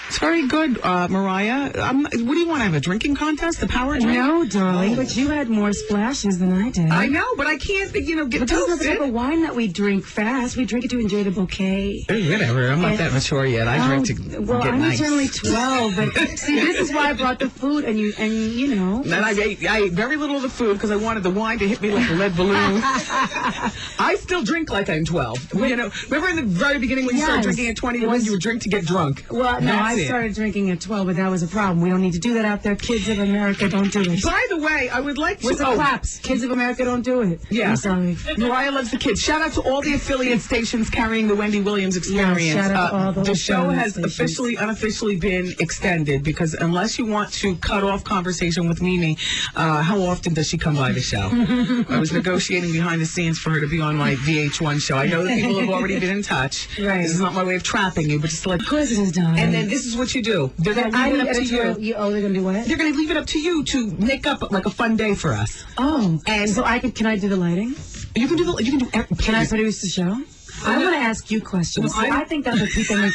It's very good, Mariah. What do you want to have, a drinking contest? The power drink? No, darling, but you had more splashes than I did. I know, but I can't, get But that's not the toasted. type of wine that we drink fast. We drink it to enjoy the bouquet. Whatever, I'm not that mature yet. I drink to well, get I'm nice. eternally 12, but see, this is why I brought the food, and you know. And I ate very little of the food because I wanted the wine to hit me like a lead balloon. I still drink like I'm 12. Remember in the very beginning when you started drinking at 21, you would drink to get drunk? Well, no, I started drinking at 12, but that was a problem. We don't need to do that out there. Kids of America, don't do it. By the way, I would like to... Where's the claps? Kids of America, don't do it. Yeah. I'm sorry. Mariah loves the kids. Shout out to all the affiliate stations carrying the Wendy Williams experience. Yeah, shout out to all those the show has stations. unofficially been extended because unless you want to cut off conversation with Mimi, how often does she come by the show? I was negotiating behind the scenes for her to be on my VH1 show. I know that people have already been in touch. Right. This is not my way of trapping you, but just like... Of course it is, darling. And then this is what you do. They're going to leave it up to you. Oh, they're going to do what? They're going to leave it up to you to make up like a fun day for us. Oh, and so can I do the lighting? You can do everything. Can I produce the show? I want to ask you questions. See, I think that's what people make.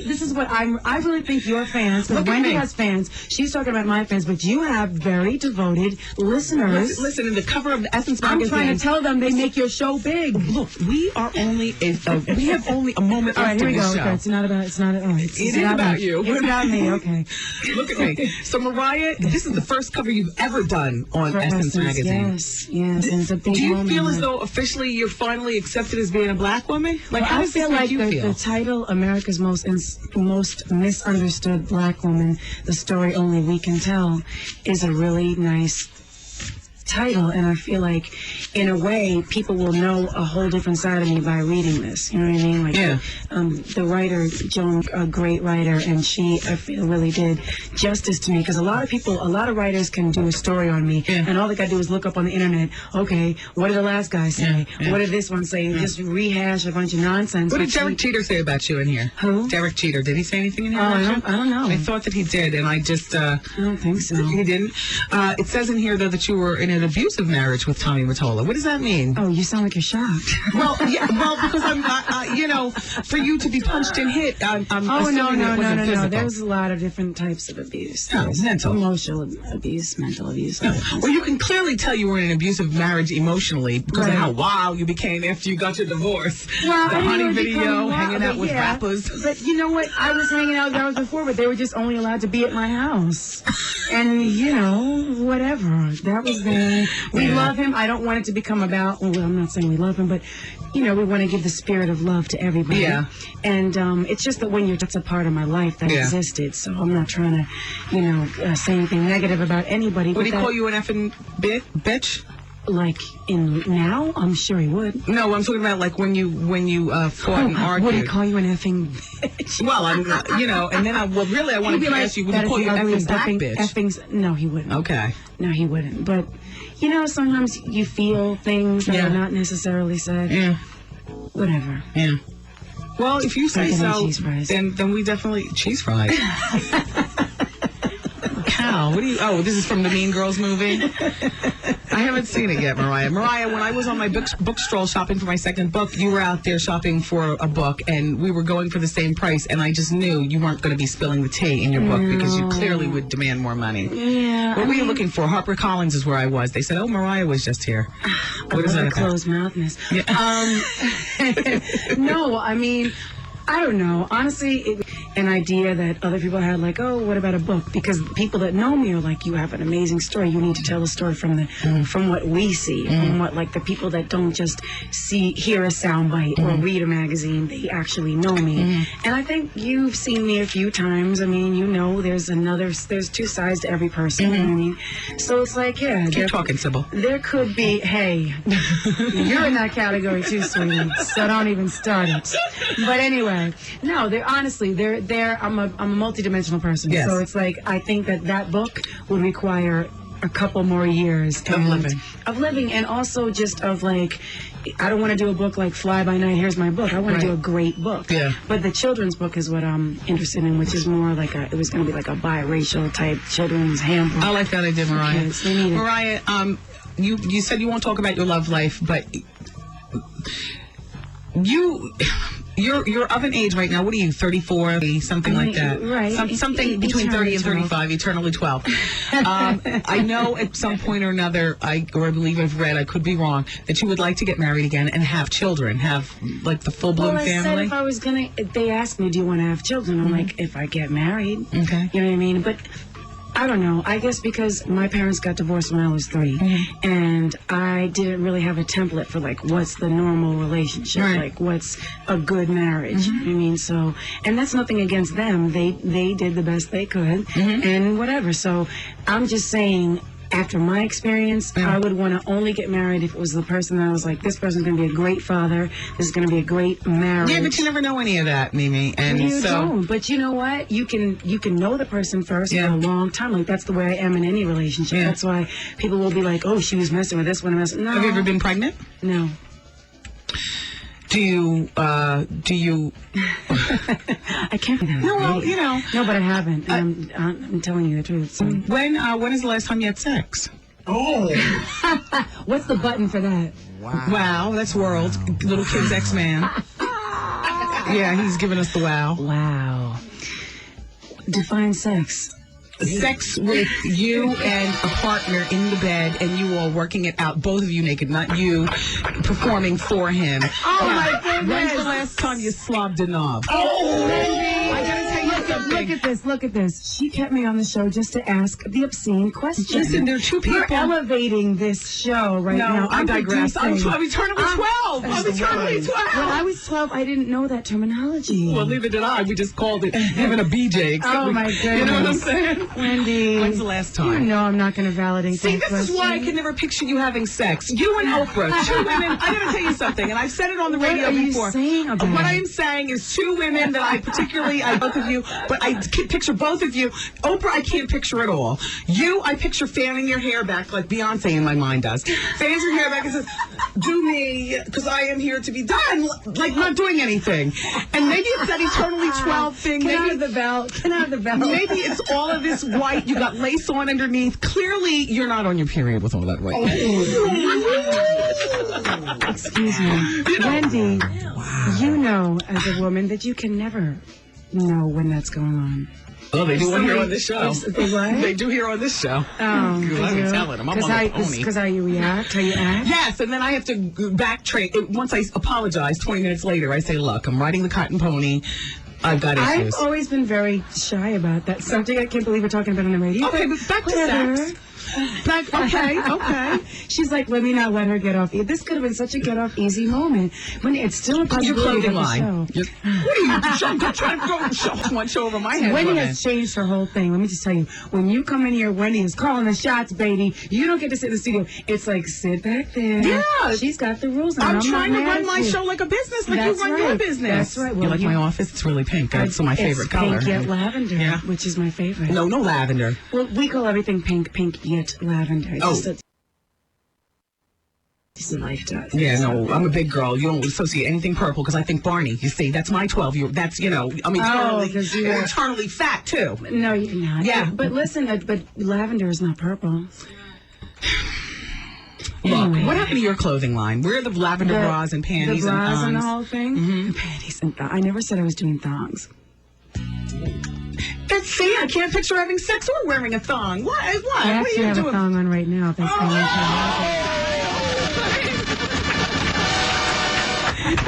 This is what I really think your fans, because Wendy has fans. She's talking about my fans, but you have very devoted listeners. Listen, in the cover of the Essence magazine. I'm trying to tell them they make your show big. Look, we have only a moment all right, after here we go. the show. Okay, it's not about, It is about you. It's about me, okay. Look at me. So, Mariah, this is the first cover you've ever done on Essence magazine. Yes, and it's a big Do you moment. feel as though officially you're finally accepted as being a black woman? Like, Well, how I does feel this like make you feel? the title, America's Most Misunderstood Black Woman, the story only we can tell, is a really nice title, and I feel like in a way people will know a whole different side of me by reading this, you know what I mean? Like the writer, Joan, a great writer, and she, I feel, really did justice to me, because a lot of writers can do a story on me, and all they gotta do is look up on the internet, okay, what did the last guy say? What did this one say? Just rehash a bunch of nonsense. What did Derek Jeter say about you in here? Who? Derek Jeter. Did he say anything in here? I don't know. I thought that he did, and I just... I don't think so. He didn't. It says in here, though, that you were in an abusive marriage with Tommy Mottola. What does that mean? Oh, you sound like you're shocked. Well, because I'm, for you to be punched and hit, I'm assuming it wasn't physical. There's a lot of different types of abuse. There's mental. Emotional abuse, mental abuse. Well, you can clearly tell you were in an abusive marriage emotionally because of how wild you became after you got your divorce. Well, the honey video, hanging out with rappers. But you know what? I was hanging out with rappers before, but they were just only allowed to be at my house. And, whatever. That was there. We love him. I don't want it to become about, well, I'm not saying we love him, but, we want to give the spirit of love to everybody. Yeah. And it's just that that's a part of my life that existed. So I'm not trying to, say anything negative about anybody. Would he call you an effing bitch? Like now? I'm sure he would. No, I'm talking about like when you fought and argued. Would he call you an effing bitch? Well, and then I wanted to ask you, would he call you an effing black bitch? No, he wouldn't. Okay. No, he wouldn't. But, sometimes you feel things that are not necessarily said. Yeah. Whatever. Yeah. Well, if you say so, cheese fries. then we definitely... Cheese fries? Cow. Oh, this is from the Mean Girls movie? I haven't seen it yet, Mariah. Mariah, when I was on my book stroll shopping for my second book, you were out there shopping for a book, and we were going for the same price, and I just knew you weren't going to be spilling the tea in your book because you clearly would demand more money. Yeah. What were you looking for? HarperCollins is where I was. They said, oh, Mariah was just here. What is that about? Closed mouthness. Yeah. No, I don't know. Honestly, an idea that other people had, like, oh, what about a book? Because people that know me are like, you have an amazing story. You need to tell the story from what we see, from what, like, the people that don't just hear a soundbite or read a magazine. They actually know me. And I think you've seen me a few times. There's two sides to every person. You know what I mean? So it's like, keep talking, Sybil. There could be, hey, you're in that category too, sweetie. So don't even start it. But anyway, no, I'm a multidimensional person. Yes. So it's like, I think that book would require a couple more years of living, and also just of like, I don't want to do a book like Fly By Night, here's my book. I want to do a great book. Yeah. But the children's book is what I'm interested in, which is more like it was going to be like a biracial type children's handbook. I like that idea, Mariah. Kids, they need it. Mariah, you said you won't talk about your love life, but you You're of an age right now. What are you, 34, something like that? Right. Something between 30 and 35, eternally 12. I know at some point or another, I believe I've read, I could be wrong, that you would like to get married again and have children, have like the full-blown I family. said if I was gonna, they asked me, do you want to have children? I'm like, if I get married. Okay. You know what I mean? But I don't know. I guess because my parents got divorced when I was 3, and I didn't really have a template for like what's the normal relationship, like what's a good marriage. You know what I mean? So, and that's nothing against them. They did the best they could, and whatever. So, I'm just saying. After my experience, I would want to only get married if it was the person that I was like, this person's going to be a great father. This is going to be a great marriage. Yeah, but you never know any of that, Mimi. And you so, don't. But you know what? You can know the person first for a long time. Like that's the way I am in any relationship. That's why people will be like, oh, she was messing with this one. No. Have you ever been pregnant? No. Do you? I can't be that. No, well, you know. No, but I haven't. I'm telling you the truth. So. When is the last time you had sex? Oh. What's the button for that? Wow, that's World. Little Kim's ex-man. Yeah, he's giving us the wow. Wow. Define sex. Sex with you and a partner in the bed and you all working it out, both of you naked, not you performing for him. Oh, my goodness. When's the last time you slobbed a knob? Oh, Wendy. I gotta tell you something. Look at this. She kept me on the show just to ask the obscene question. Listen, there are two people. You're elevating this show right now. I digress. I'm eternally 12. I'm eternally 12. When I was 12, I didn't know that terminology. Well, neither did I. We just called it giving a BJ. Oh, my goodness. You know what I'm saying? Wendy. When's the last time? You know I'm not going to validate See, that this is why I can never picture you having sex. You and Oprah, 2 women. I gotta tell you something, and I've said it on the radio before. What are you saying about What it? I am saying is 2 women that I particularly, both of you, but I can picture both of you. Oprah, I can't picture at all. You, I picture fanning your hair back like Beyonce in my mind does. Fans your hair back and says, do me, because I am here to be done, like not doing anything. And maybe it's that eternally 12 thing. Get out of the belt. Get out of the belt. Maybe it's all of this white. You got lace on underneath. Clearly, you're not on your period with all that white. Excuse me. Wendy, you know as a woman that you can never know when that's going on. Oh, they do here on this show. They what? They do here on this show. Oh, I'm telling them. I'm on the pony. Because how you react, how you act? Yes, and then I have to backtrack. Once I apologize, 20 minutes later, I say, look, I'm riding the cotton pony. I've got issues. I've always been very shy about that subject. I can't believe we're talking about it on the radio. Okay, but back to sex. Okay. She's like, let me not let her get off. This could have been such a get off easy moment. When it's still a Your possibility clothing of the line. show. What are you trying to go one show over my head? Wendy woman. has changed her whole thing. Let me just tell you, when you come in here, Wendy is calling the shots, baby. You don't get to sit in the studio. It's like, sit back there. Yeah. She's got the rules. I'm trying to run my show like a business, like you run your business. That's right. Well, you like my office? It's really pink. That's my favorite color. Pink yet lavender, which is my favorite. No lavender. Well, we call everything pink, pink yet lavender. It's just a decent life does. Yeah, no, I'm a big girl. You don't associate anything purple because I think Barney. You see, that's my 12. That's, I'm eternally fat too. No, you're not. Yeah. But listen, but lavender is not purple. Look, Anyway. what happened to your clothing line? Where are the lavender bras and panties the bras and and thongs? the whole thing? Mm-hmm. Panties and thongs. I never said I was doing thongs. See, I can't picture having sex or wearing a thong. What? I What are actually you have doing? a thong on right now. That's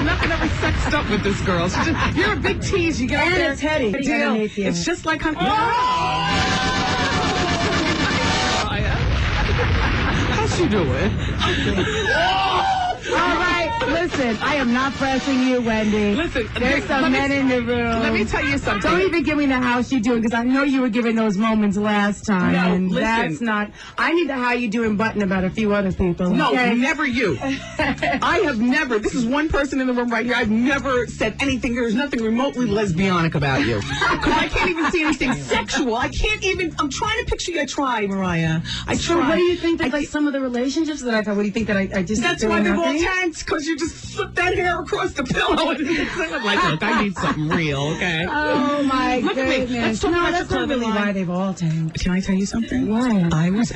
Nothing ever sexed up with this girl. You're a big tease. You get out And there. it's heady. Deal. It's just like how's she doing? All right, listen, I am not pressing you, Wendy. Listen, there's some men in the room. Let me tell you something. Don't even give me the how you doing, because I know you were giving those moments last time. No, and listen. that's not. I need the how you doing button about a few other people. No, okay? never you. I have never. This is one person in the room right here. I've never said anything. There's nothing remotely lesbianic about you. Because I can't even see anything sexual. I can't even. I'm trying to picture you. I try, Mariah. I try. So what do you think that like some of the relationships that I've had? What do you think that I just? That's why they're all tense. Because you just slip that hair across the pillow. And I'm like, look, I need something real, okay? Oh, my Look at me. Let's goodness. talk No, about that's your not clothing really line. why they've all tanked. Can I tell you something? What? I was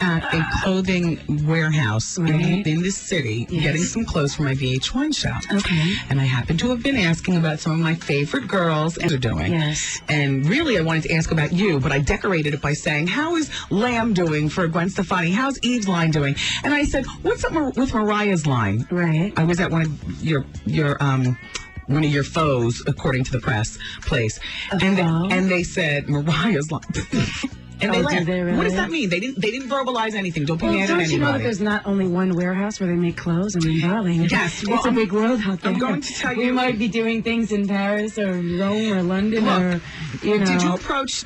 at a clothing warehouse Right. in this city getting some clothes for my VH1 show. Okay. And I happened to have been asking about some of my favorite girls and they're doing. Yes. And really, I wanted to ask about you, but I decorated it by saying, how is Lamb doing for Gwen Stefani? How's Eve's line doing? And I said, what's up with Mariah's line? Right. I was at one of one of your foes, according to the press, place. And they said, Mariah's line. And they Oh, laughed. did they What does really? that mean? They didn't verbalize anything. Don't be Well, mad at don't anybody. you know that there's not only one warehouse where they make clothes? I mean, darling, Yes, well, it's a big world out there. I'm going to tell We you- might be doing things in Paris or Rome or London Look, or, you know. Did you approach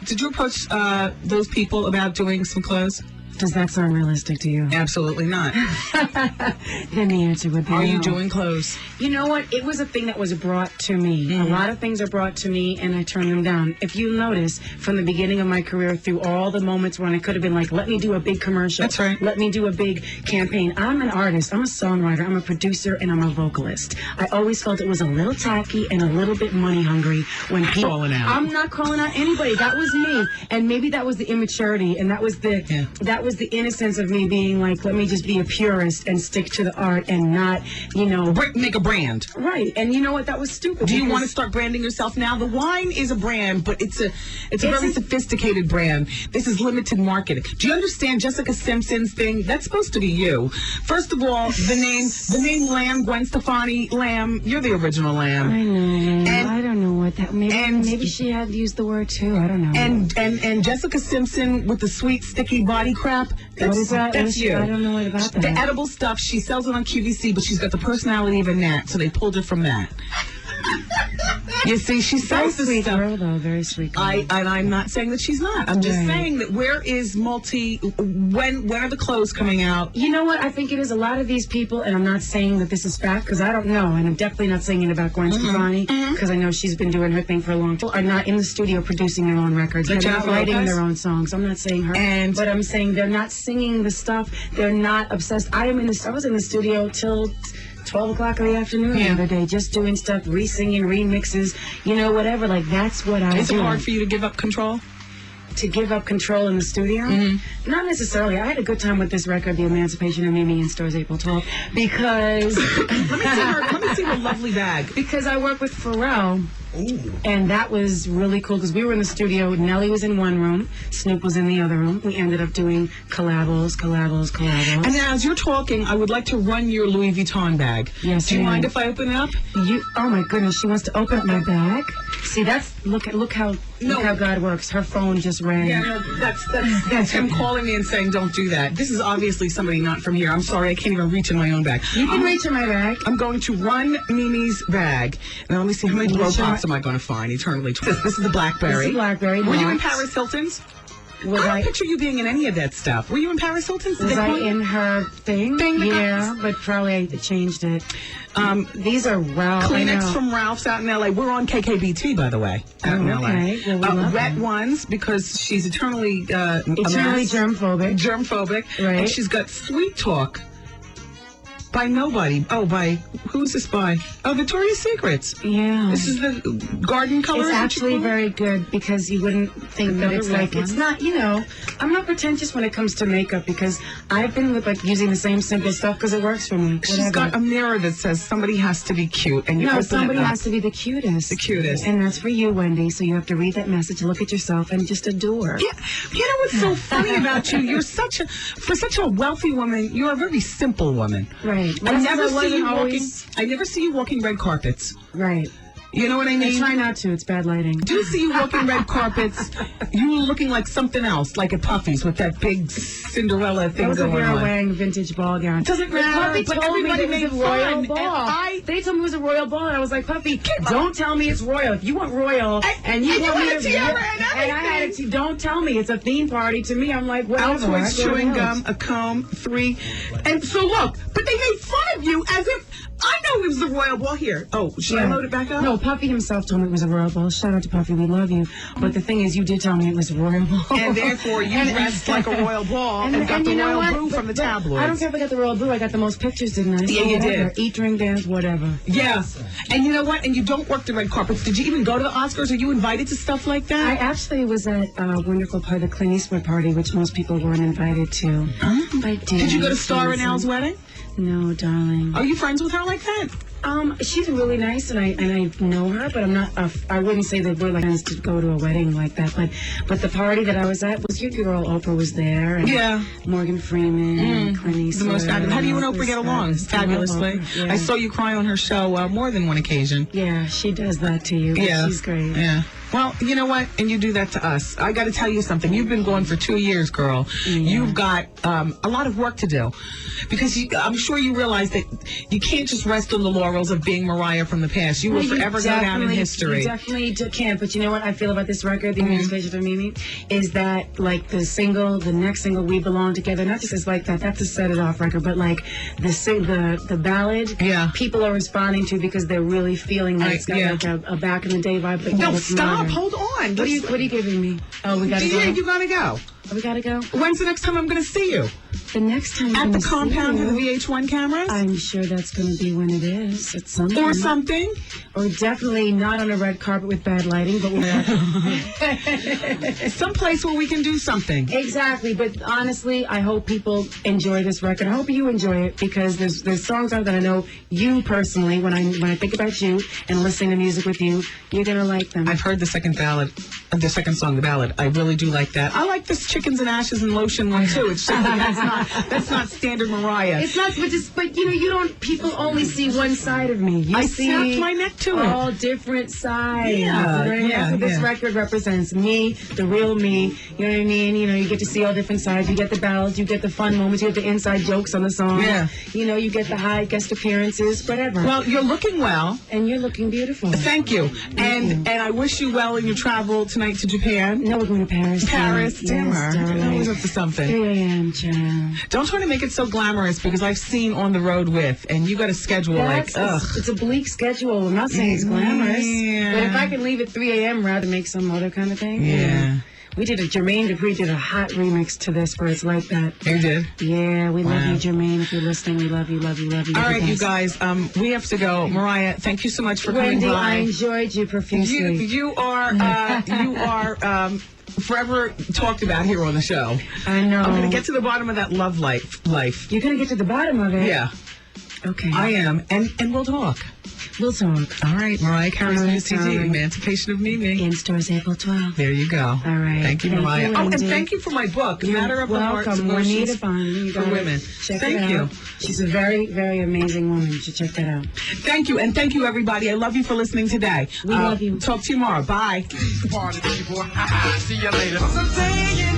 those people about doing some clothes? Does that sound realistic to you? Absolutely not. Then the answer would be Are you no. doing clothes? You know what? It was a thing that was brought to me. A lot of things are brought to me, and I turn them down. If you notice, from the beginning of my career through all the moments when I could have been like, let me do a big commercial. That's right. Let me do a big campaign. I'm an artist. I'm a songwriter. I'm a producer, and I'm a vocalist. I always felt it was a little tacky and a little bit money hungry when people... Calling out. I'm not calling out anybody. That was me. And maybe that was the immaturity, and that was the the innocence of me being like, let me just be a purist and stick to the art and not, you know... Make a brand. Right, and you know what? That was stupid. Do you because- want to start branding yourself now? The wine is a brand, but it's a very sophisticated brand. This is limited marketing. Do you understand Jessica Simpson's thing? That's supposed to be you. First of all, the name Lamb, Gwen Stefani Lamb. You're the original Lamb. I know. And- I don't know what that... Maybe she had used the word too. I don't know. And Jessica Simpson with the sweet sticky body crap. What is that? That's you. I don't know what about that. The edible stuff, she sells it on QVC, but she's got the personality of a gnat, so they pulled her from that. You see, she Very sells this sweet stuff. girl, though. Very sweet girl. I'm not saying that she's not. I'm just Right. saying that when are the clothes coming out? You know what? I think it is a lot of these people, and I'm not saying that this is fact because I don't know, and I'm definitely not saying it about Gwen Stefani because I know she's been doing her thing for a long time. Are not in the studio producing their own records. They're not Jennifer writing Lopez? their own songs. I'm not saying her, but I'm saying they're not singing the stuff. They're not obsessed. I was in the studio till 12 o'clock in the afternoon the other day, just doing stuff, re-singing, remixes, you know, whatever. Like, that's what I do. Is it hard for you to give up control? To give up control in the studio? Not necessarily. I had a good time with this record, The Emancipation of Mimi, in stores April 12th, because... Let me see her lovely bag. Because I work with Pharrell. Ooh. And that was really cool because we were in the studio. Nelly was in one room, Snoop was in the other room. We ended up doing collabos. And now, as you're talking, I would like to run your Louis Vuitton bag. Yes, Do you ma'am. mind if I open it up? Oh my goodness, she wants to open up my bag. See, look how God works. Her phone just rang. Yeah, no, that's him calling me and saying, don't do that. This is obviously somebody not from here. I'm sorry, I can't even reach in my own bag. You can reach in my bag. I'm going to run Mimi's bag. Now, let me see how many blow pops am I going to find eternally. This is the Blackberry. This is Blackberry. Were you in Box. Paris Hilton's? Was I don't I picture you being in any of that stuff. Were you in Paris Hilton's? Did was they I call you? in her thing? Yeah, but probably I changed it. These are Ralph. Kleenex from Ralph's out in L.A. We're on KKBT, by the way, out in L.A. Okay. Well, we love Wet them. Ones, because she's eternally Eternally germphobic. Right. And she's got Sweet Talk by nobody. Oh, who's this by? Oh, Victoria's Secrets. Yeah. This is the garden color. It's actually very good because you wouldn't think that it's Another like, red it's one. not, you know, I'm not pretentious when it comes to makeup because I've been with like using the same simple stuff because it works for me. She's Whatever. got a mirror that says somebody has to be cute, and you No, open somebody it up. has to be the cutest. The cutest. And that's for you, Wendy. So you have to read that message, look at yourself, and just adore. Yeah, you know what's so funny about you? You're for such a wealthy woman, you're a very simple woman. Right. I never see you walking red carpets. Right. You know what I mean? I try not to. It's bad lighting. Do you see you walking red carpets? You looking like something else, like at Puffy's with that big Cinderella thing That was a going girl on. wearing a vintage ball gown. Doesn't matter, Puffy but told me everybody it made was a royal fun, ball. and They told me it was a royal ball, and I was like, Puffy, don't tell me it's royal. If you want royal, and you want me had a to... tiara and I had everything. don't tell me. It's a theme party to me. I'm like, whatever. Altoids chewing gum, a comb, 3. And so look, but they made fun of you as if I know it was the royal ball here. Oh, should I load it back up? No, Puffy himself told me it was a royal ball. Shout out to Puffy, we love you. But the thing is, you did tell me it was a royal ball. And therefore, you dressed like a royal ball and got the royal brew from the tabloids. I don't care if I got the royal brew. I got the most pictures, didn't I? Yeah, you did. Eat, drink, dance, whatever. Yeah. And you know what? And you don't work the red carpets. Did you even go to the Oscars? Are you invited to stuff like that? I actually was at a wonderful part of the Clint Eastwood party, which most people weren't invited to. I did. Did you go to Star and Al's wedding? No, darling. Are you friends with her like that? She's really nice, and I know her, but I'm not. I wouldn't say that we're like friends to go to a wedding like that. But the party that I was at was your girl Oprah was there, and Morgan Freeman, and Clint Eastwood. The most fabulous. How do you and Oprah get along? Fabulously. Yeah. I saw you cry on her show more than one occasion. Yeah, she does that to you. Yeah, she's great. Yeah. Well, you know what? And you do that to us. I got to tell you something. You've been going for 2 years, girl. Yeah. You've got a lot of work to do. Because I'm sure you realize that you can't just rest on the laurels of being Mariah from the past. You will forever go down in history. You definitely can't. But you know what I feel about this record, the Emancipation of Mimi, is that, like, the next single, We Belong Together, not just as like that, that's a Set It Off record, but, like, the ballad, people are responding to because they're really feeling that it's got, like, a back in the day vibe. But no, stop. Hold on. What are you giving me? Oh, we gotta go. Yeah, you gotta go. Oh, we gotta go. When's the next time I'm gonna see you? The next time at the compound with the VH1 cameras? I'm sure that's gonna be when it is. At some or something. Or definitely not on a red carpet with bad lighting, but someplace where we can do something. Exactly. But honestly, I hope people enjoy this record. I hope you enjoy it because there's songs out that I know you personally. When I think about you and listening to music with you, you're gonna like them. I've heard the second song, the ballad. I really do like that. I like this Chickens and Ashes and Lotion one too. It's just that's not standard Mariah. It's not, but you know, you don't. People only see one side of me. I snapped my neck to it. All different sides. Yeah, That's what this record represents. Me, the real me. You know what I mean? You know, you get to see all different sides. You get the ballads, you get the fun moments, you get the inside jokes on the song. Yeah. You know, you get the high guest appearances, whatever. Well, you're looking well, and you're looking beautiful. Thank you. And I wish you well in your travel tonight to Japan. No, we're going to Paris. Paris, damn her. You're always up to something. 3 a.m. child. Don't try to make it so glamorous because I've seen On the Road With, and you got a schedule it's a bleak schedule. I'm not saying it's glamorous, but if I can leave at 3 a.m. rather than make some other kind of thing. Yeah. We did Jermaine Dupri did a hot remix to this where it's like that. You did? Yeah, we love you, Jermaine. If you're listening, we love you, love you, love you. All right, you guys, we have to go. Mariah, thank you so much for Wendy, coming by. I enjoyed you profusely. You are forever talked about here on the show. I know. I'm going to get to the bottom of that love life. You're going to get to the bottom of it? Yeah. Okay. I am, and we'll talk. We'll talk. All right, Mariah Carey's new CD, Emancipation of Mimi. In stores April 12th. There you go. All right. Thank you, Mariah. You, and thank you for my book, Matter of the Heart, Juanita for Women. Thank you. She's a very, very amazing woman. You should check that out. Thank you, and thank you, everybody. I love you for listening today. We love you. Talk to you tomorrow. Bye. See you later.